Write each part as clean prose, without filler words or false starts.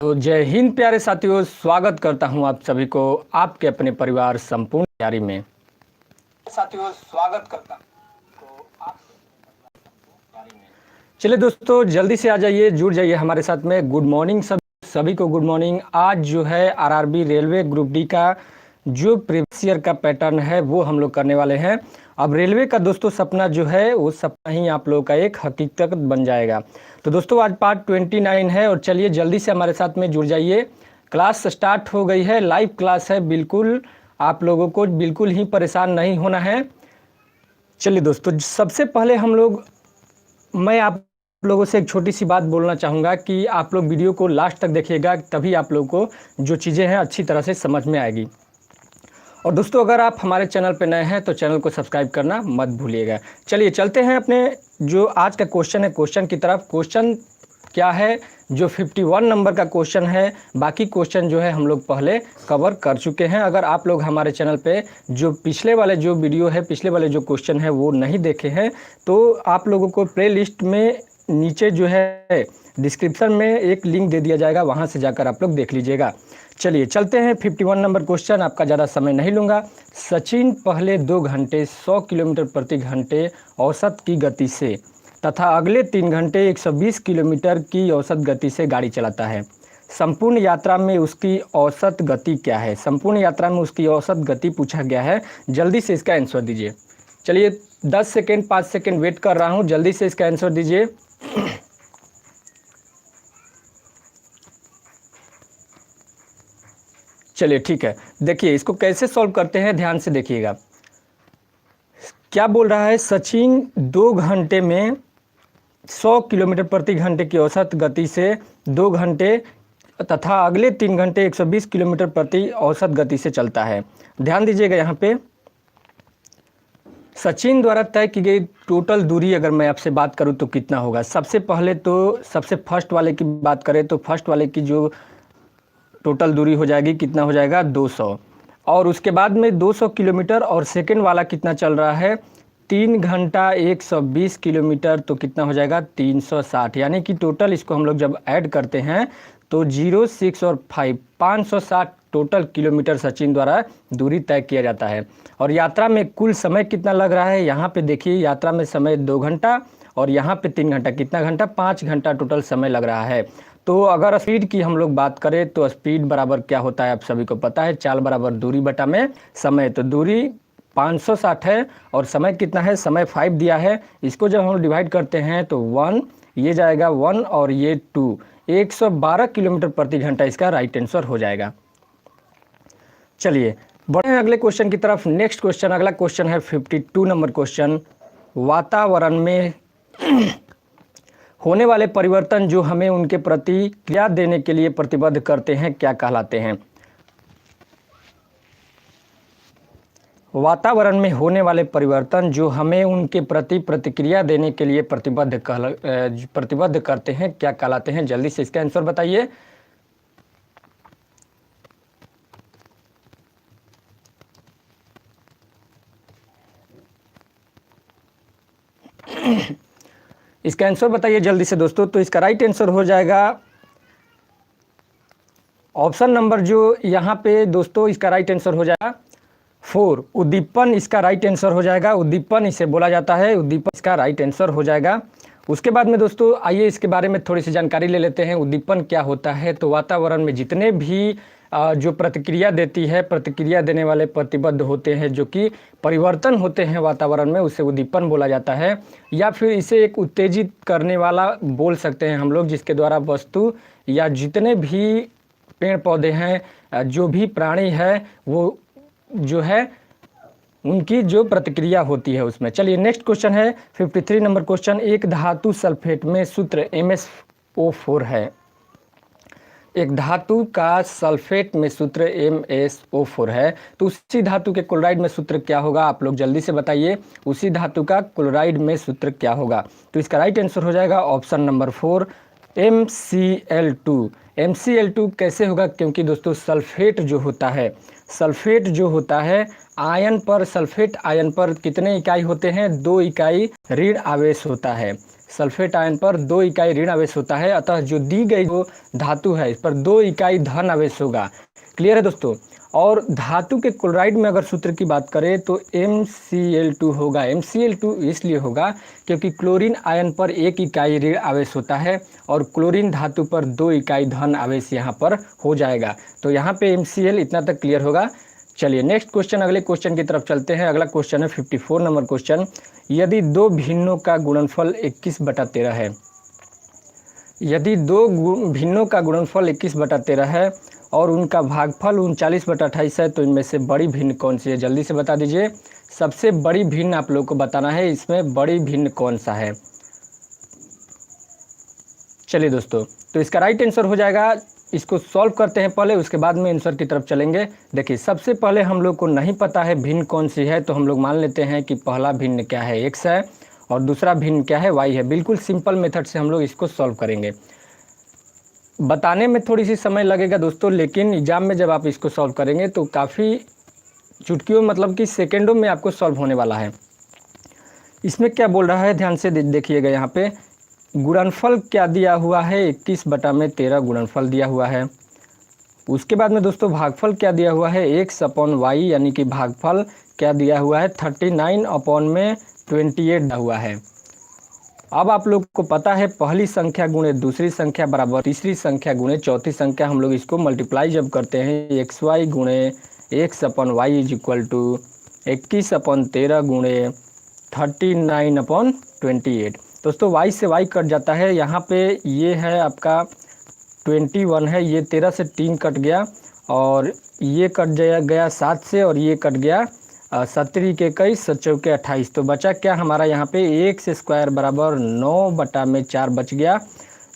तो जय हिंद प्यारे साथियों, स्वागत करता हूं आप सभी को आपके अपने परिवार संपूर्ण तैयारी में। साथियों स्वागत करता हूं आप तैयारी में। चलिए दोस्तों, जल्दी से आ जाइए, जुड़ जाइए हमारे साथ में। गुड मॉर्निंग सभी को गुड मॉर्निंग। आज जो है आरआरबी रेलवे ग्रुप डी का जो प्रीवियस ईयर का पैटर्न है वो हम लोग करने वाले हैं। अब रेलवे का दोस्तों सपना जो है वो सपना ही आप लोगों का एक हकीकत बन जाएगा। तो दोस्तों आज पार्ट 29 है और चलिए जल्दी से हमारे साथ में जुड़ जाइए। क्लास स्टार्ट हो गई है, लाइव क्लास है, बिल्कुल आप लोगों को बिल्कुल ही परेशान नहीं होना है। चलिए दोस्तों, सबसे पहले मैं आप लोगों से एक छोटी सी बात बोलना चाहूँगा कि आप लोग वीडियो को लास्ट तक देखिएगा, तभी आप लोगों को जो चीज़ें हैं अच्छी तरह से समझ में आएगी। और दोस्तों अगर आप हमारे चैनल पर नए हैं तो चैनल को सब्सक्राइब करना मत भूलिएगा। चलिए चलते हैं अपने जो आज का क्वेश्चन है क्वेश्चन की तरफ। क्वेश्चन क्या है? जो 51 नंबर का क्वेश्चन है। बाकी क्वेश्चन जो है हम लोग पहले कवर कर चुके हैं। अगर आप लोग हमारे चैनल पे जो पिछले वाले जो वीडियो है, पिछले वाले जो क्वेश्चन है वो नहीं देखे हैं तो आप लोगों को प्ले लिस्ट में नीचे जो है डिस्क्रिप्शन में एक लिंक दे दिया जाएगा, वहाँ से जाकर आप लोग देख लीजिएगा। चलिए चलते हैं 51 नंबर क्वेश्चन। आपका ज़्यादा समय नहीं लूँगा। सचिन पहले 2 घंटे 100 किलोमीटर प्रति घंटे औसत की गति से तथा अगले 3 घंटे 120 किलोमीटर की औसत गति से गाड़ी चलाता है। संपूर्ण यात्रा में उसकी औसत गति क्या है? संपूर्ण यात्रा में उसकी औसत गति पूछा गया है। जल्दी से इसका आंसर दीजिए। चलिए 10 सेकेंड 5 सेकेंड वेट कर रहा हूँ, जल्दी से इसका आंसर दीजिए। चलिए ठीक है, देखिए इसको कैसे सॉल्व करते हैं, ध्यान से देखिएगा। क्या बोल रहा है? सचिन 2 घंटे में 100 किलोमीटर प्रति घंटे की औसत गति से 2 घंटे तथा अगले 3 घंटे 120 किलोमीटर प्रति औसत गति से चलता है। ध्यान दीजिएगा यहाँ पे सचिन द्वारा तय की गई टोटल दूरी अगर मैं आपसे बात करूँ तो कितना होगा? सबसे पहले तो सबसे फर्स्ट वाले की बात करें तो फर्स्ट वाले की जो टोटल दूरी हो जाएगी कितना हो जाएगा? 200। और उसके बाद में 200 किलोमीटर और सेकंड वाला कितना चल रहा है? 3 घंटा 120 किलोमीटर, तो कितना हो जाएगा? 360। यानी कि टोटल इसको हम लोग जब ऐड करते हैं तो 0, 6 और 5 560 टोटल किलोमीटर सचिन द्वारा दूरी तय किया जाता है। और यात्रा में कुल समय कितना लग रहा है? यहाँ पे देखिए यात्रा में समय 2 घंटा और यहाँ पे 3 घंटा, कितना घंटा? 5 घंटा टोटल समय लग रहा है। तो अगर स्पीड की हम लोग बात करें तो स्पीड बराबर क्या होता है आप सभी को पता है, चाल बराबर दूरी बटा में समय। तो दूरी 560 है और समय कितना है? समय 5 दिया है। इसको जब हम डिवाइड करते हैं तो 1 ये जाएगा 1 और ये 2, 112 किलोमीटर प्रति घंटा इसका राइट आंसर हो जाएगा। चलिए बढ़े हैं अगले क्वेश्चन की तरफ। नेक्स्ट क्वेश्चन, अगला क्वेश्चन है 52 नंबर क्वेश्चन। वातावरण में होने वाले परिवर्तन जो हमें उनके प्रति क्रिया देने के लिए प्रतिबद्ध करते हैं क्या कहलाते हैं? वातावरण में होने वाले परिवर्तन जो हमें उनके प्रति प्रतिक्रिया देने के लिए प्रतिबद्ध करते हैं क्या कहलाते हैं? जल्दी से इसका आंसर बताइए। इसका आंसर बताइए जल्दी से दोस्तों। तो इसका राइट आंसर हो जाएगा ऑप्शन नंबर जो यहाँ पे दोस्तों इसका राइट आंसर हो जाएगा 4, उद्दीपन इसका राइट आंसर हो जाएगा। उद्दीपन इसे बोला जाता है, उद्दीपन इसका राइट आंसर हो जाएगा। उसके बाद में दोस्तों आइए इसके बारे में थोड़ी सी जानकारी ले लेते हैं। उद्दीपन क्या होता है? तो वातावरण में जितने भी जो प्रतिक्रिया देती है, प्रतिक्रिया देने वाले प्रतिबद्ध होते हैं, जो कि परिवर्तन होते हैं वातावरण में, उसे उद्दीपन बोला जाता है। या फिर इसे एक उत्तेजित करने वाला बोल सकते हैं हम लोग, जिसके द्वारा वस्तु या जितने भी पेड़ पौधे हैं, जो भी प्राणी है, वो जो है उनकी जो प्रतिक्रिया होती है उसमें। चलिए नेक्स्ट क्वेश्चन है 53 नंबर क्वेश्चन। एक धातु सल्फेट में सूत्र MsO4 है। एक धातु का सल्फेट में सूत्र MsO4 है, तो उसी धातु के क्लोराइड में सूत्र क्या होगा? आप लोग जल्दी से बताइए, उसी धातु का क्लोराइड में सूत्र क्या होगा? तो इसका राइट आंसर हो जाएगा ऑप्शन नंबर 4, MCl2। MCl2 कैसे होगा? क्योंकि दोस्तों सल्फेट जो होता है, सल्फेट जो होता है आयन पर, सल्फेट आयन पर कितने इकाई होते हैं? 2 इकाई ऋण आवेश होता है। सल्फेट आयन पर 2 इकाई ऋण आवेश होता है, अतः जो दी गई जो धातु है इस पर 2 इकाई धन आवेश होगा। क्लियर है दोस्तों। और धातु के क्लोराइड में अगर सूत्र की बात करें तो MCl2 होगा। MCl2 इसलिए होगा क्योंकि क्लोरीन आयन पर 1 इकाई ऋण आवेश होता है और क्लोरीन धातु पर 2 इकाई धन आवेश यहाँ पर हो जाएगा। तो यहाँ पे MCl इतना तक क्लियर होगा। चलिए नेक्स्ट क्वेश्चन, अगले क्वेश्चन की तरफ चलते हैं। अगला क्वेश्चन है 54 नंबर क्वेश्चन। यदि दो भिन्नों का गुणनफल 21/13 है, यदि दो भिन्नों का गुणनफल 21/13 है और उनका भागफल 39/28 है, तो इनमें से बड़ी भिन्न कौन सी है? जल्दी से बता दीजिए। सबसे बड़ी भिन्न आप लोग को बताना है, इसमें बड़ी भिन्न कौन सा है। चलिए दोस्तों, तो इसका राइट आंसर हो जाएगा, इसको सॉल्व करते हैं पहले, उसके बाद में आंसर की तरफ चलेंगे। देखिए सबसे पहले हम लोग को नहीं पता है भिन्न कौन सी है, तो हम लोग मान लेते हैं कि पहला भिन्न क्या है, x है, और दूसरा भिन्न क्या है, y है। बिल्कुल सिंपल मेथड से हम लोग इसको सॉल्व करेंगे। बताने में थोड़ी सी समय लगेगा दोस्तों, लेकिन एग्जाम में जब आप इसको सॉल्व करेंगे तो काफ़ी चुटकियों मतलब कि सेकेंडों में आपको सॉल्व होने वाला है। इसमें क्या बोल रहा है, ध्यान से देखिएगा। यहाँ पे गुणनफल क्या दिया हुआ है, 21/13 गुणनफल दिया हुआ है। उसके बाद में दोस्तों भागफल क्या दिया हुआ है, x/y, यानी कि भागफल क्या दिया हुआ है, 39/28 दिया हुआ है। अब आप लोग को पता है पहली संख्या गुणे दूसरी संख्या बराबर तीसरी संख्या गुणे चौथी संख्या। हम लोग इसको मल्टीप्लाई जब करते हैं, xy गुणे x/y इज इक्वल टू 21/13 गुणे 39/28। दोस्तों y से y कट जाता है, यहाँ पे ये है आपका 21 है, ये 13 से 3 कट गया, और ये कट गया 7 से, और ये कट गया 17 के 21 7 के 28। तो बचा क्या हमारा यहाँ पे x² बराबर 9/4 बच गया।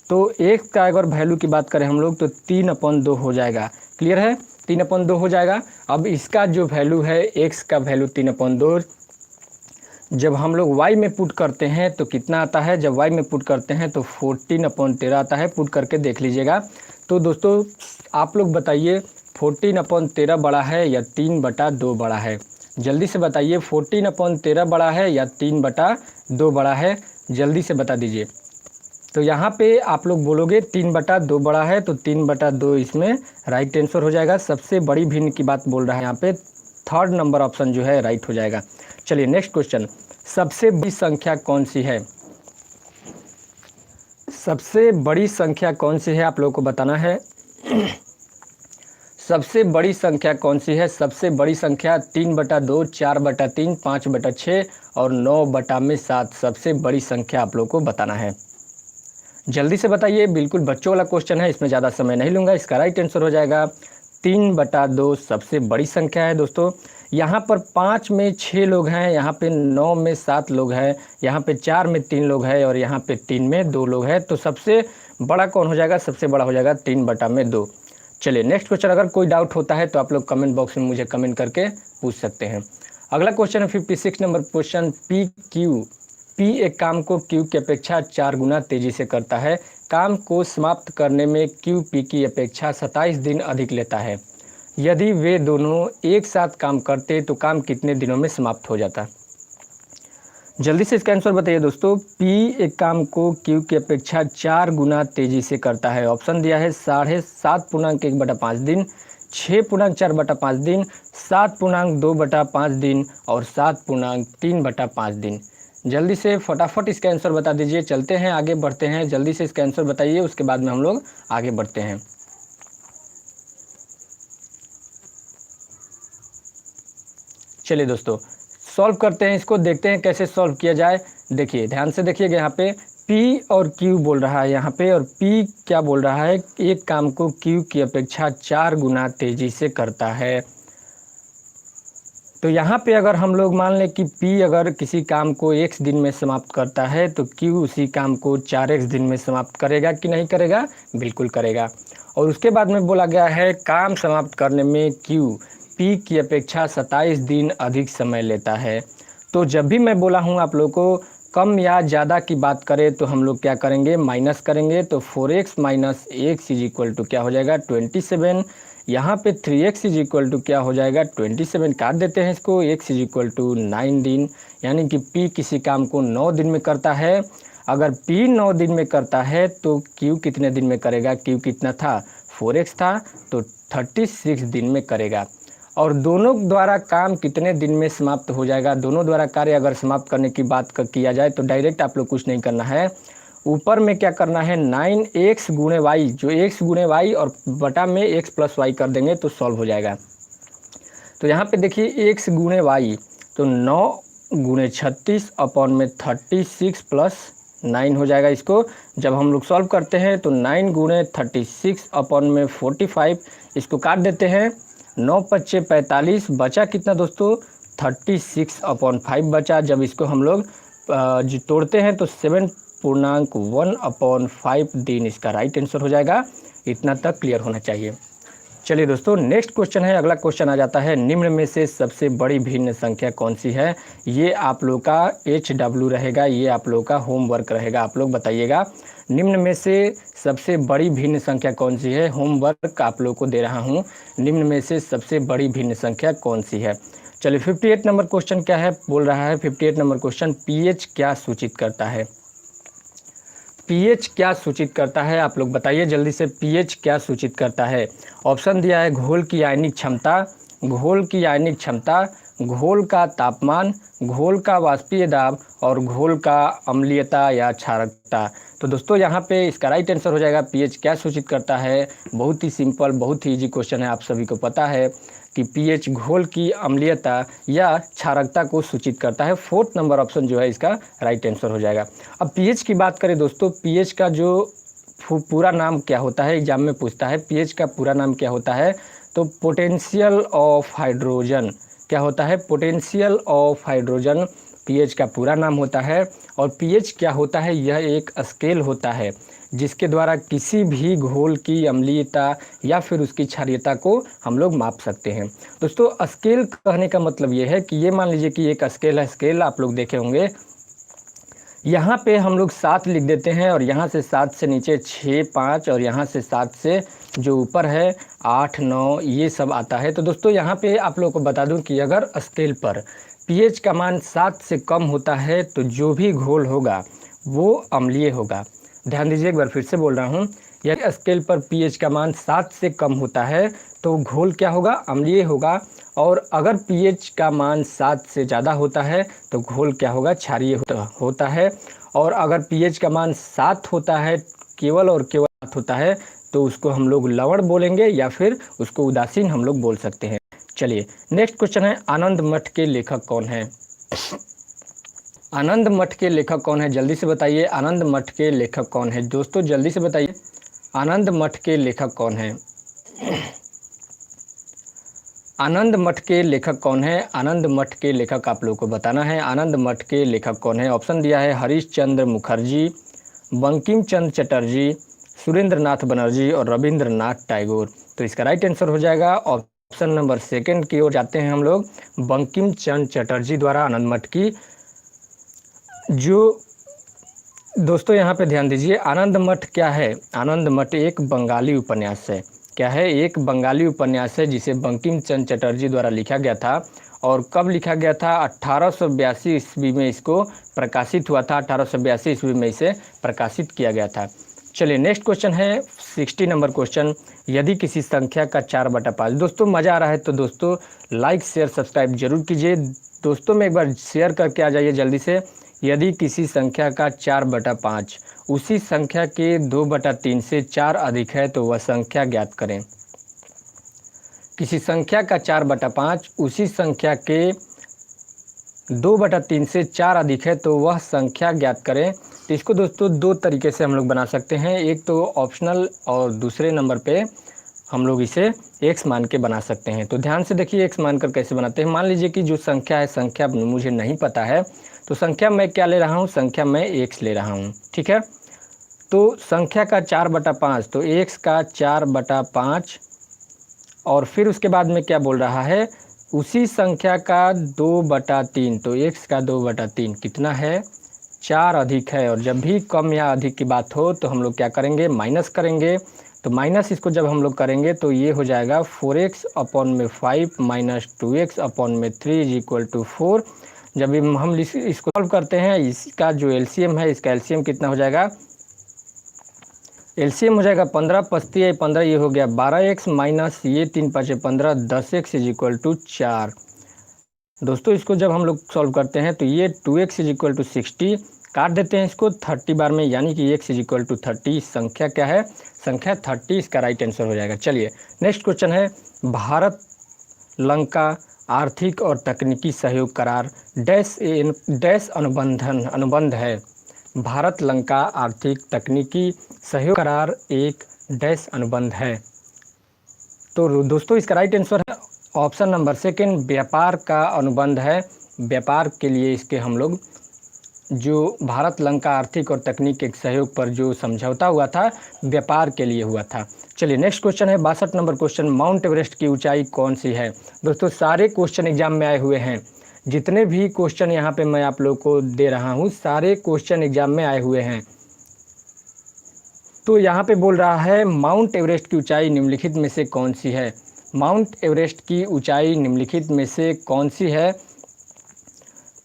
तो x का अगर वैल्यू की बात करें हम लोग तो 3/2 हो जाएगा। क्लियर है, 3/2 हो जाएगा। अब इसका जो वैल्यू है x का वैल्यू 3/2, जब हम लोग y में पुट करते हैं तो कितना आता है, जब y में पुट करते हैं तो 14/13 आता है। पुट करके देख लीजिएगा। तो दोस्तों आप लोग बताइए 14/13 बड़ा है या 3/2 बड़ा है? जल्दी से बताइए, 14/13 बड़ा है या 3/2 बड़ा है? जल्दी से बता दीजिए। तो यहाँ पे आप लोग बोलोगे 3/2 बड़ा है, तो 3/2 इसमें राइट आंसर हो जाएगा। सबसे बड़ी भिन्न की बात बोल रहा है यहाँ पे, थर्ड नंबर ऑप्शन जो है राइट हो जाएगा। चलिए नेक्स्ट क्वेश्चन, सबसे बड़ी संख्या कौन सी है? सबसे बड़ी संख्या कौन सी है आप लोगों को बताना है। सबसे बड़ी संख्या कौन सी है? सबसे बड़ी संख्या 3/2, 4/3, 5/6 और 9/7 सबसे बड़ी संख्या आप लोगों को बताना है। जल्दी से बताइए, बिल्कुल बच्चों वाला क्वेश्चन है, इसमें ज़्यादा समय नहीं लूँगा। इसका राइट आंसर हो जाएगा 3/2 सबसे बड़ी संख्या है। दोस्तों यहाँ पर 5 में 6 लोग हैं, यहाँ पे 9 में 7 लोग हैं, यहाँ पे 4 में 3 लोग हैं, और यहाँ पे 3 में 2 लोग हैं। तो सबसे बड़ा कौन हो जाएगा? सबसे बड़ा हो जाएगा 3/2। चलिए नेक्स्ट क्वेश्चन, अगर कोई डाउट होता है तो आप लोग कमेंट बॉक्स में मुझे कमेंट करके पूछ सकते हैं। अगला क्वेश्चन है 56 नंबर क्वेश्चन, P एक काम को Q की अपेक्षा 4 गुना तेजी से करता है। काम को समाप्त करने में QP की अपेक्षा 27 दिन अधिक लेता है। यदि वे दोनों एक साथ काम करते तो काम कितने दिनों में समाप्त हो जाता? जल्दी से इसका आंसर बताइए दोस्तों। P एक काम को Q की अपेक्षा 4 गुना तेजी से करता है। ऑप्शन दिया है 7.1/5 दिन, 6.4/5 दिन, 7.2/5 दिन और 7.3/5 दिन। जल्दी से फटाफट इसका आंसर बता दीजिए। चलते हैं, आगे बढ़ते हैं। जल्दी से इसका आंसर बताइए, उसके बाद में हम लोग आगे बढ़ते हैं। चलिए दोस्तों सॉल्व करते हैं इसको, देखते हैं कैसे सॉल्व किया जाए। देखिए ध्यान से देखिएगा, यहाँ पे P और Q बोल रहा है यहाँ पे, और P क्या बोल रहा है, एक काम को Q की अपेक्षा 4 गुना तेजी से करता है। तो यहाँ पे अगर हम लोग मान लें कि P अगर किसी काम को x दिन में समाप्त करता है तो Q उसी काम को 4x दिन में समाप्त करेगा कि नहीं करेगा? बिल्कुल करेगा। और उसके बाद में बोला गया है काम समाप्त करने में Q P की अपेक्षा 27 दिन अधिक समय लेता है। तो जब भी मैं बोला हूँ आप लोग को कम या ज़्यादा की बात करें तो हम लोग क्या करेंगे? माइनस करेंगे। तो 4x minus x is equal to क्या हो जाएगा? 27। यहाँ पे 3x इज इक्वल टू क्या हो जाएगा? 27। काट देते हैं इसको, x इज इक्वल टू 9 दिन, यानी कि P किसी काम को 9 दिन में करता है। अगर P 9 दिन में करता है तो Q कितने दिन में करेगा, Q कितना था 4x था, तो 36 दिन में करेगा। और दोनों द्वारा काम कितने दिन में समाप्त हो जाएगा, दोनों द्वारा कार्य अगर समाप्त करने की बात किया जाए तो डायरेक्ट आप लोग कुछ नहीं करना है, ऊपर में क्या करना है 9x गुणे वाई, जो x गुणे वाई और बटा में x प्लस वाई कर देंगे तो सॉल्व हो जाएगा। तो यहाँ पे देखिए x गुणे वाई, तो 9 गुणे 36 अपॉन में 36 प्लस 9 हो जाएगा। इसको जब हम लोग सॉल्व करते हैं तो 9 गुणे 36 अपॉन में 45, इसको काट देते हैं, 9 पच्चे 45, बचा कितना दोस्तों 36 अपॉन 5 बचा। जब इसको हम लोग जो तोड़ते हैं तो 7.1 अपॉन 5 दिन इसका राइट आंसर हो जाएगा। इतना तक क्लियर होना चाहिए। चलिए दोस्तों, नेक्स्ट क्वेश्चन है, अगला क्वेश्चन आ जाता है, निम्न में से सबसे बड़ी भिन्न संख्या कौन सी है। ये आप लोग का HW रहेगा, ये आप लोग का होमवर्क रहेगा। आप लोग बताइएगा निम्न में से सबसे बड़ी भिन्न संख्या कौन सी है। होमवर्क आप लोग को दे रहा हूँ, निम्न में से सबसे बड़ी भिन्न संख्या कौन सी है। चलिए 58 नंबर क्वेश्चन क्या है, बोल रहा है 58 नंबर क्वेश्चन, पीएच क्या सूचित करता है। पीएच क्या सूचित करता है, आप लोग बताइए जल्दी से, पीएच क्या सूचित करता है। ऑप्शन दिया है घोल की आयनिक क्षमता, घोल की आयनिक क्षमता, घोल का तापमान, घोल का वाष्पीय दाब और घोल का अम्लीयता या क्षारकता। तो दोस्तों यहाँ पे इसका राइट आंसर हो जाएगा पीएच क्या सूचित करता है। बहुत ही सिंपल, बहुत ही इजी क्वेश्चन है, आप सभी को पता है कि पीएच घोल की अम्लीयता या क्षारकता को सूचित करता है। 4th नंबर ऑप्शन जो है इसका राइट आंसर हो जाएगा। अब पीएच की बात करें दोस्तों, पीएच का जो पूरा नाम क्या होता है, एग्जाम में पूछता है पीएच का पूरा नाम क्या होता है, तो पोटेंशियल ऑफ हाइड्रोजन। क्या होता है, पोटेंशियल ऑफ हाइड्रोजन पीएच का पूरा नाम होता है। और पीएच क्या होता है, यह एक स्केल होता है जिसके द्वारा किसी भी घोल की अम्लीयता या फिर उसकी क्षारीयता को हम लोग माप सकते हैं। दोस्तों स्केल कहने का मतलब ये है कि ये मान लीजिए कि एक स्केल है, स्केल आप लोग देखे होंगे, यहाँ पे हम लोग 7 लिख देते हैं और यहाँ से 7 से नीचे 6, 5 और यहाँ से 7 से जो ऊपर है 8, 9 ये सब आता है। तो दोस्तों यहाँ पे आप लोगों को बता दूं कि अगर स्केल पर पीएच का मान 7 से कम होता है तो जो भी घोल होगा वो अम्लीय होगा। ध्यान दीजिए, एक बार फिर से बोल रहा हूँ, यदि स्केल पर पीएच का मान 7 से कम होता है तो घोल क्या होगा, अम्लीय होगा। और अगर पीएच का मान 7 से ज़्यादा होता है तो घोल क्या होगा, क्षारीय होता है। और अगर पीएच का मान 7 होता है, केवल और केवल 7 होता है, तो उसको हम लोग लवण बोलेंगे या फिर उसको उदासीन हम लोग बोल सकते हैं। चलिए नेक्स्ट क्वेश्चन है, आनंद मठ के लेखक कौन है। आनंद मठ के लेखक कौन है, जल्दी से बताइए, आनंद मठ के लेखक कौन है। दोस्तों जल्दी से बताइए, आनंद मठ के लेखक कौन है। आनंद मठ के लेखक कौन है, आनंद मठ के लेखक आप लोगों को बताना है। आनंद मठ के लेखक कौन है। ऑप्शन दिया है हरीश चंद्र मुखर्जी, बंकिम चंद्र चटर्जी, सुरेंद्र नाथ बनर्जी और रविंद्रनाथ टैगोर। तो इसका राइट आंसर हो जाएगा ऑप्शन नंबर 2 की ओर जाते हैं हम लोग, बंकिम चंद्र चटर्जी द्वारा आनंद मठ की। जो दोस्तों यहाँ पे ध्यान दीजिए, आनंद मठ क्या है, आनंद मठ एक बंगाली उपन्यास है। क्या है, एक बंगाली उपन्यास है जिसे बंकिम चंद्र चटर्जी द्वारा लिखा गया था। और कब लिखा गया था, 1882 ईस्वी में इसको प्रकाशित हुआ था, 1882 ईस्वी में इसे प्रकाशित किया गया था। चलिए नेक्स्ट क्वेश्चन है 60 नंबर क्वेश्चन, यदि किसी संख्या का 4/5। दोस्तों मज़ा आ रहा है तो दोस्तों लाइक शेयर सब्सक्राइब जरूर कीजिए। दोस्तों में एक बार शेयर करके आ जाइए जल्दी से। यदि किसी संख्या का 4/5 उसी संख्या के 2/3 से 4 अधिक है तो वह संख्या ज्ञात करें। किसी संख्या का 4/5 उसी संख्या के 2/3 से 4 अधिक है तो वह संख्या ज्ञात करें। तो इसको दोस्तों 2 तरीके से हम लोग बना सकते हैं, एक तो ऑप्शनल और दूसरे नंबर पे हम लोग इसे x मान के बना सकते हैं। तो ध्यान से देखिए x मानकर कैसे बनाते हैं। मान लीजिए कि जो संख्या है, संख्या मुझे नहीं पता है, तो संख्या मैं क्या ले रहा हूँ, संख्या मैं x ले रहा हूँ, ठीक है। तो संख्या का 4/5, तो x का 4/5 और फिर उसके बाद में क्या बोल रहा है, उसी संख्या का 2/3, तो x का 2/3 कितना है, 4 अधिक है। और जब भी कम या अधिक की बात हो तो हम लोग क्या करेंगे, माइनस करेंगे। तो माइनस इसको जब हम लोग करेंगे तो ये हो जाएगा 4x/5 - 2x/3 = 4। जब हम इसको सॉल्व करते हैं, इसका जो एलसीएम है, इसका एलसीएम कितना हो जाएगा, एलसीएम हो जाएगा 15 पस्ती है 15, ये हो गया 12x माइनस ये 3 5 15, 10x इज इक्वल टू 4। दोस्तों इसको जब हम लोग सॉल्व करते हैं तो ये 2x इज इक्वल टू 60, काट देते हैं इसको 30 बार में, यानी कि x इज इक्वल टू 30। संख्या क्या है, संख्या 30 इसका राइट आंसर हो जाएगा। चलिए नेक्स्ट क्वेश्चन है, भारत लंका आर्थिक और तकनीकी सहयोग करार डैश अनुबंध है। भारत लंका आर्थिक तकनीकी सहयोग करार एक डैश अनुबंध है। तो दोस्तों इसका राइट आंसर है ऑप्शन नंबर सेकंड, व्यापार का अनुबंध है। व्यापार के लिए इसके हम लोग जो भारत लंका आर्थिक और तकनीक के सहयोग पर जो समझौता हुआ था, व्यापार के लिए हुआ था। चलिए नेक्स्ट क्वेश्चन है 62 नंबर क्वेश्चन, माउंट एवरेस्ट की ऊंचाई कौन सी है। दोस्तों सारे क्वेश्चन एग्जाम में आए हुए हैं, जितने भी क्वेश्चन यहाँ पे मैं आप लोग को दे रहा हूँ सारे क्वेश्चन एग्जाम में आए हुए हैं। तो यहाँ पे बोल रहा है माउंट एवरेस्ट की ऊंचाई निम्नलिखित में से कौन सी है। माउंट एवरेस्ट की ऊंचाई निम्नलिखित में से कौन सी है।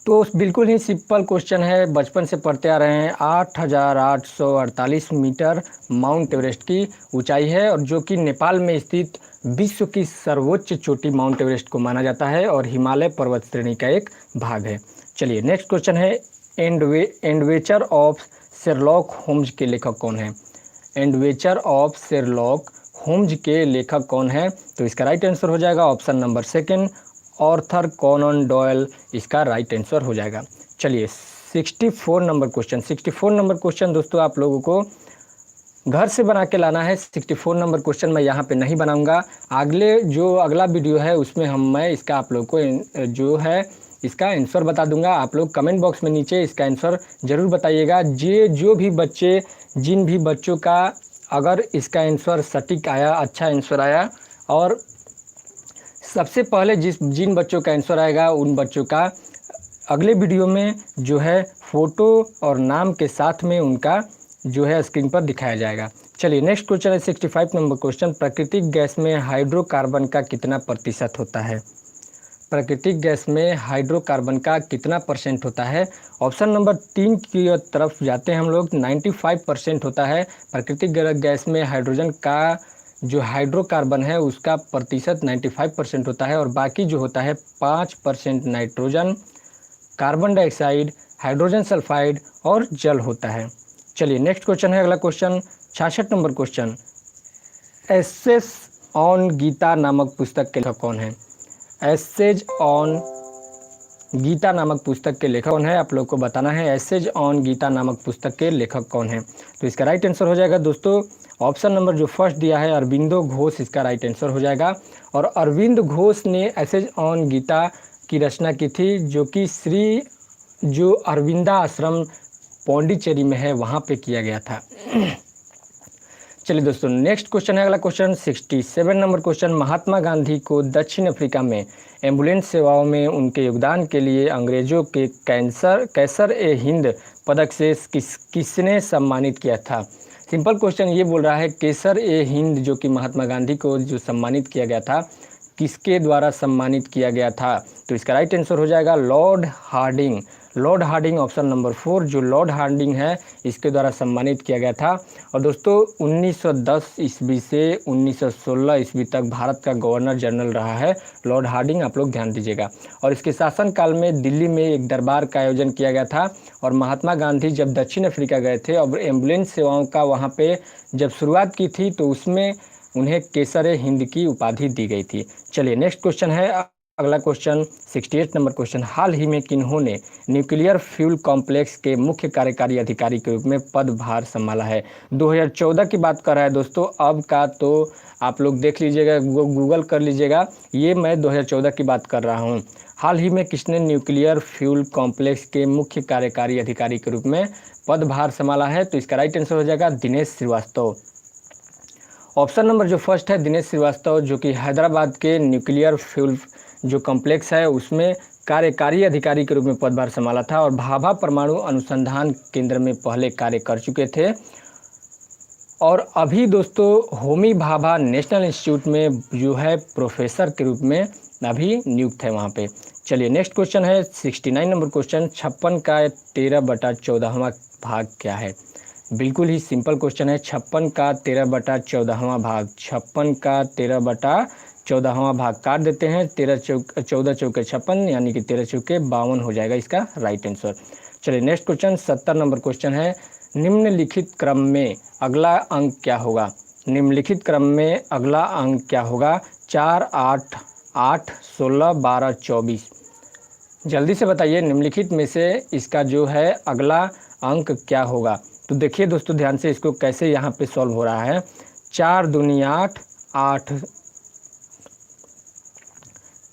तो बिल्कुल ही सिंपल क्वेश्चन है, बचपन से पढ़ते आ रहे हैं। 8,848 मीटर माउंट एवरेस्ट की ऊंचाई है, और जो कि नेपाल में स्थित विश्व की सर्वोच्च चोटी माउंट एवरेस्ट को माना जाता है और हिमालय पर्वत श्रेणी का एक भाग है। चलिए नेक्स्ट क्वेश्चन है, एडवेंचर ऑफ शेरलॉक होम्स के लेखक कौन है। एडवेंचर ऑफ शेरलॉक होम्स के लेखक कौन है। तो इसका राइट आंसर हो जाएगा option number second, Arthur Conan Doyle इसका राइट आंसर हो जाएगा। चलिए 64 नंबर क्वेश्चन, 64 नंबर क्वेश्चन दोस्तों आप लोगों को घर से बना के लाना है। 64 नंबर क्वेश्चन मैं यहाँ पे नहीं बनाऊंगा, अगला वीडियो है उसमें मैं इसका आप लोग को जो है इसका आंसर बता दूंगा। आप लोग कमेंट बॉक्स में नीचे इसका आंसर ज़रूर बताइएगा। जिन भी बच्चों का अगर इसका आंसर सटीक आया, अच्छा आंसर आया, और सबसे पहले जिन बच्चों का आंसर आएगा उन बच्चों का अगले वीडियो में जो है फ़ोटो और नाम के साथ में उनका जो है स्क्रीन पर दिखाया जाएगा। चलिए नेक्स्ट क्वेश्चन है 65 नंबर क्वेश्चन, प्राकृतिक गैस में हाइड्रोकार्बन का कितना प्रतिशत होता है। प्राकृतिक गैस में हाइड्रोकार्बन का कितना परसेंट होता है। ऑप्शन नंबर 3 की तरफ जाते हैं हम लोग, 95% होता है। प्राकृतिक गैस में हाइड्रोजन का जो हाइड्रोकार्बन है उसका प्रतिशत 95% होता है, और बाकी जो होता है 5% nitrogen, carbon dioxide, hydrogen sulphide और जल होता है। चलिए नेक्स्ट क्वेश्चन है अगला question 66 number question, essays on Gita नामक पुस्तक के लेखक कौन है। एसेज ऑन गीता नामक पुस्तक के लेखक कौन है, आप लोग को बताना है। एसेज ऑन गीता नामक पुस्तक के लेखक कौन है। तो इसका राइट आंसर हो जाएगा दोस्तों ऑप्शन नंबर जो फर्स्ट दिया है, अरविंदो घोष इसका राइट आंसर हो जाएगा। और अरविंद घोष ने एसेज ऑन गीता की रचना की थी, जो कि जो अरविंदा आश्रम पौंडीचेरी में है वहाँ पे किया गया था। चलिए दोस्तों नेक्स्ट क्वेश्चन है अगला question 67 number question, Mahatma Gandhi को दक्षिण अफ्रीका में एम्बुलेंस सेवाओं में उनके योगदान के लिए अंग्रेजों के कैसर ए हिंद पदक से किसने सम्मानित किया था। सिंपल क्वेश्चन ये बोल रहा है कैसर ए हिंद जो कि महात्मा गांधी को जो सम्मानित किया गया था, किसके द्वारा सम्मानित किया गया था। तो इसका राइट आंसर हो जाएगा Lord Hardinge. Lord Hardinge option number 4 जो लॉर्ड हार्डिंग है इसके द्वारा सम्मानित किया गया था। और दोस्तों 1910 ईस्वी से 1916 ईस्वी तक भारत का गवर्नर जनरल रहा है लॉर्ड हार्डिंग, आप लोग ध्यान दीजिएगा। और इसके शासनकाल में दिल्ली में एक दरबार का आयोजन किया गया था, और महात्मा गांधी जब दक्षिण अफ्रीका गए थे और एम्बुलेंस सेवाओं का वहाँ पे जब शुरुआत की थी तो उसमें उन्हें केसर ए हिंद की उपाधि दी गई थी। चलिए नेक्स्ट क्वेश्चन है अगला क्वेश्चन 68 नंबर क्वेश्चन, हाल ही में किन्होंने न्यूक्लियर फ्यूल कॉम्प्लेक्स के मुख्य कार्यकारी अधिकारी के रूप में पदभार संभाला है। 2014 की बात कर रहा है दोस्तों, अब का तो आप लोग देख लीजिएगा, गूगल कर लीजिएगा, ये मैं 2014 की बात कर रहा हूँ। हाल ही में किसने न्यूक्लियर फ्यूल कॉम्प्लेक्स के मुख्य कार्यकारी अधिकारी के रूप में पदभार संभाला है। तो इसका राइट आंसर हो जाएगा दिनेश श्रीवास्तव। ऑप्शन नंबर जो फर्स्ट है दिनेश श्रीवास्तव, जो कि हैदराबाद के न्यूक्लियर फ्यूल जो कॉम्प्लेक्स है उसमें कार्यकारी अधिकारी के रूप में पदभार संभाला था, और भाभा परमाणु अनुसंधान केंद्र में पहले कार्य कर चुके थे। और अभी दोस्तों होमी भाभा नेशनल इंस्टीट्यूट में जो है प्रोफेसर के रूप में अभी नियुक्त है वहाँ पे। चलिए नेक्स्ट क्वेश्चन है 69 नंबर क्वेश्चन, 56 का 13/14वां भाग क्या है। बिल्कुल ही सिंपल क्वेश्चन है, 56 का 13/14वां भाग, 56 का 13/14वां भाग काट देते हैं, 14 चौके 56 यानी कि 13 चौके 52 हो जाएगा इसका राइट आंसर। चलिए नेक्स्ट क्वेश्चन 70 नंबर क्वेश्चन है, निम्नलिखित क्रम में अगला अंक क्या होगा। निम्नलिखित क्रम में अगला अंक क्या होगा। 4, 8, 8, 16, 12, 24। जल्दी से बताइए निम्नलिखित में से इसका जो है अगला अंक क्या होगा। तो देखिए दोस्तों ध्यान से इसको कैसे यहाँ पे सॉल्व हो रहा है। 4 दूनी 8, 8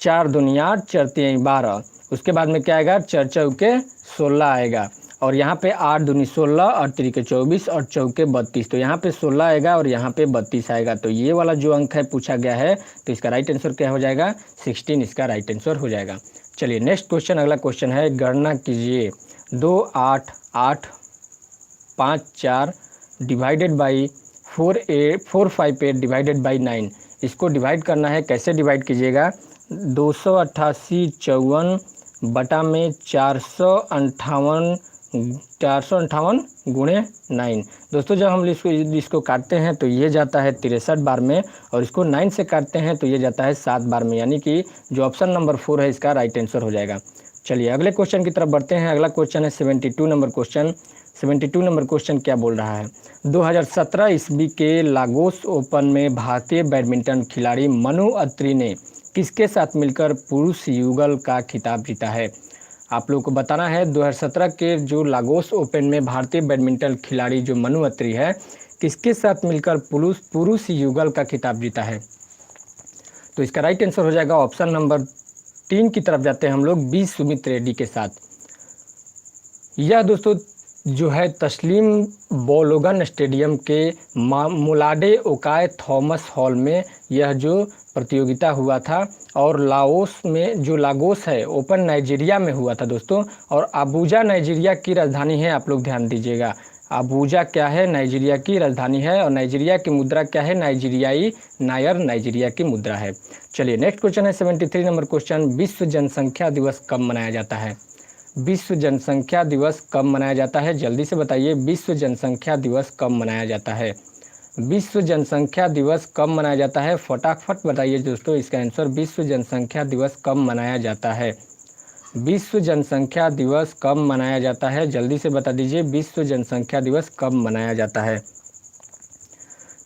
4 दूनी 8, 4 तीन 12, उसके बाद में क्या आएगा 4 चौके 16 आएगा, और यहाँ पे 8 दूनी 16 और 3 24 और चौके 32, तो यहाँ पे 16 आएगा और यहाँ पे 32 आएगा। तो ये वाला जो अंक है पूछा गया है, तो इसका राइट आंसर क्या हो जाएगा 16 इसका राइट आंसर हो जाएगा। चलिए नेक्स्ट क्वेश्चन, अगला क्वेश्चन है, गणना कीजिए 2, 8, 8, 5, 4 डिवाइडेड बाई 4, 5, 8 डिवाइडेड बाई 9। इसको डिवाइड करना है, कैसे डिवाइड कीजिएगा। 288 54 बटा में 458 गुणे 9। दोस्तों जब हम इसको काटते हैं तो ये जाता है 63 बार में, और इसको 9 से काटते हैं तो ये जाता है 7 बार में, यानी कि जो ऑप्शन नंबर 4 है इसका राइट आंसर हो जाएगा। चलिए अगले क्वेश्चन की तरफ बढ़ते हैं। अगला क्वेश्चन है 72 नंबर क्वेश्चन। 72 नंबर क्वेश्चन क्या बोल रहा है। 2017 ईस्वी के लागोस ओपन में भारतीय बैडमिंटन खिलाड़ी मनु अत्री ने किसके साथ मिलकर पुरुष युगल का खिताब जीता है। आप लोगों को बताना है 2017 के जो लागोस ओपन में भारतीय बैडमिंटन खिलाड़ी जो मनु अत्री है किसके साथ मिलकर पुरुष युगल का खिताब जीता है। तो इसका राइट आंसर हो जाएगा ऑप्शन नंबर 3 की तरफ जाते हैं हम लोग, बी सुमित रेड्डी के साथ। यह दोस्तों जो है तस्लीम बोलोगन स्टेडियम के मुलाडे ओकाय थॉमस हॉल में यह जो प्रतियोगिता हुआ था, और लाओस में जो लागोस है ओपन नाइजीरिया में हुआ था दोस्तों, और अबूजा नाइजीरिया की राजधानी है। आप लोग ध्यान दीजिएगा, अबूजा क्या है नाइजीरिया की राजधानी है, और नाइजीरिया की मुद्रा क्या है नाइजीरियाई नायर नाइजीरिया की मुद्रा है। चलिए नेक्स्ट क्वेश्चन है 73 नंबर क्वेश्चन, विश्व जनसंख्या दिवस कब मनाया जाता है। विश्व जनसंख्या दिवस कब मनाया जाता है, जल्दी से बताइए विश्व जनसंख्या दिवस कब मनाया जाता है। विश्व जनसंख्या दिवस कब मनाया जाता है, फटाफट बताइए दोस्तों इसका आंसर। विश्व जनसंख्या दिवस कब मनाया जाता है। विश्व जनसंख्या दिवस कब मनाया जाता है, जल्दी से बता दीजिए विश्व जनसंख्या दिवस कब मनाया जाता है।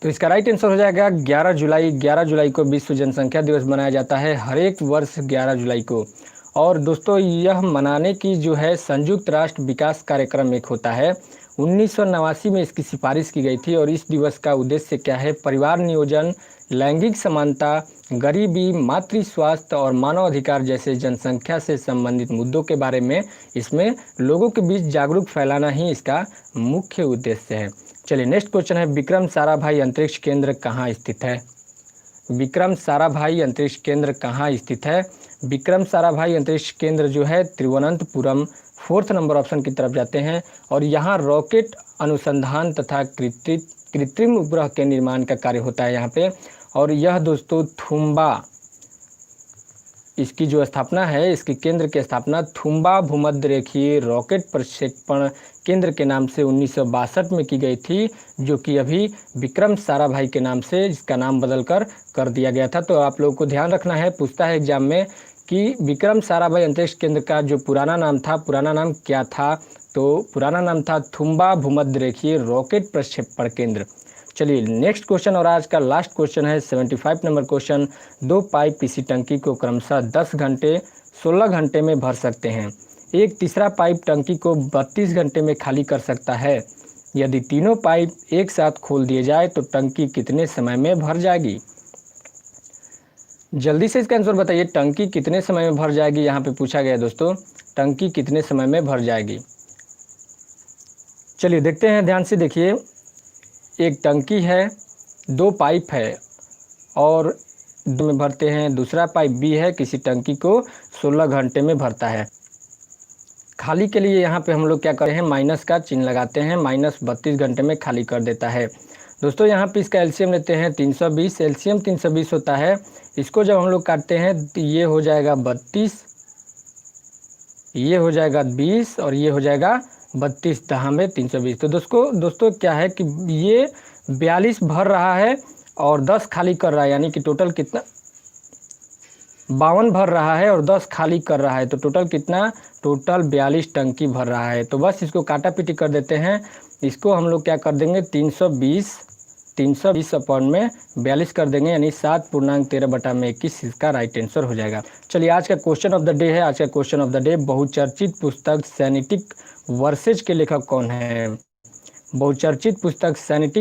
तो इसका राइट आंसर हो जाएगा 11 जुलाई। 11 जुलाई को विश्व जनसंख्या दिवस मनाया जाता है, हर एक वर्ष 11 जुलाई को। और दोस्तों यह मनाने की जो है संयुक्त राष्ट्र विकास कार्यक्रम एक होता है, 1989 में इसकी सिफारिश की गई थी, और इस दिवस का उद्देश्य क्या है, परिवार नियोजन, लैंगिक समानता, गरीबी, मातृ स्वास्थ्य और मानव अधिकार जैसे जनसंख्या से संबंधित मुद्दों के बारे में इसमें लोगों के बीच जागरूक फैलाना ही इसका मुख्य उद्देश्य है। चलिए नेक्स्ट क्वेश्चन है, विक्रम साराभाई अंतरिक्ष केंद्र कहाँ स्थित है। विक्रम साराभाई अंतरिक्ष केंद्र कहाँ स्थित है। विक्रम साराभाई अंतरिक्ष केंद्र जो है तिरुवनंतपुरम, 4th नंबर ऑप्शन की तरफ जाते हैं, और यहाँ रॉकेट अनुसंधान तथा कृत्रिम उपग्रह के निर्माण का कार्य होता है यहाँ पे। और यह दोस्तों थुम्बा, इसकी जो स्थापना है, इसकी केंद्र की स्थापना थुम्बा भूमध्य रेखीय रॉकेट प्रक्षेपण केंद्र के नाम से 1962 में की गई थी, जो कि अभी विक्रम साराभाई के नाम से इसका नाम बदलकर कर दिया गया था। तो आप लोगों को ध्यान रखना है, पूछता है एग्जाम में कि विक्रम साराभाई अंतरिक्ष केंद्र का जो पुराना नाम था, पुराना नाम क्या था। तो पुराना नाम था थुम्बा भूमध्य रेखीय रॉकेट प्रक्षेपण केंद्र। चलिए नेक्स्ट क्वेश्चन और आज का लास्ट क्वेश्चन है 75 नंबर क्वेश्चन, 2 पाइप किसी टंकी को क्रमशः 10 घंटे 16 घंटे में भर सकते हैं। एक तीसरा पाइप टंकी को 32 घंटे में खाली कर सकता है। यदि तीनों पाइप एक साथ खोल दिए जाए तो टंकी कितने समय में भर जाएगी। जल्दी से इसका आंसर बताइए, टंकी कितने समय में भर जाएगी। यहाँ पे पूछा गया दोस्तों, टंकी कितने समय में भर जाएगी। चलिए देखते हैं, ध्यान से देखिए। एक टंकी है, 2 पाइप है और 2 में भरते हैं। दूसरा पाइप बी है, किसी टंकी को 16 घंटे में भरता है। खाली के लिए यहाँ पे हम लोग क्या करते हैं, माइनस का चिन्ह लगाते हैं, -32 घंटे में खाली कर देता है। दोस्तों यहाँ पे इसका एलसीएम लेते हैं 320, एलसीएम 320 होता है। इसको जब हम लोग काटते हैं तो ये हो जाएगा 32, ये हो जाएगा 20 और ये हो जाएगा 32 दहा में 320। तो दोस्तों क्या है कि ये 42 भर रहा है और 10 खाली कर रहा है, यानी कि टोटल कितना 52 भर रहा है और 10 खाली कर रहा है। तो टोटल कितना, टोटल 42 टंकी भर रहा है। तो बस इसको काटा पीटी कर देते हैं। इसको हम लोग क्या कर देंगे 320 अपॉन में 42 कर देंगे, यानी 7.13/21 इसका राइट आंसर हो जाएगा। चलिए आज का क्वेश्चन ऑफ द डे है। आज का क्वेश्चन ऑफ द डे, बहुचर्चित पुस्तक सैनिटिक वर्सेज के लेखक कौन है। बहुचर्चित पुस्तक सैनिटिक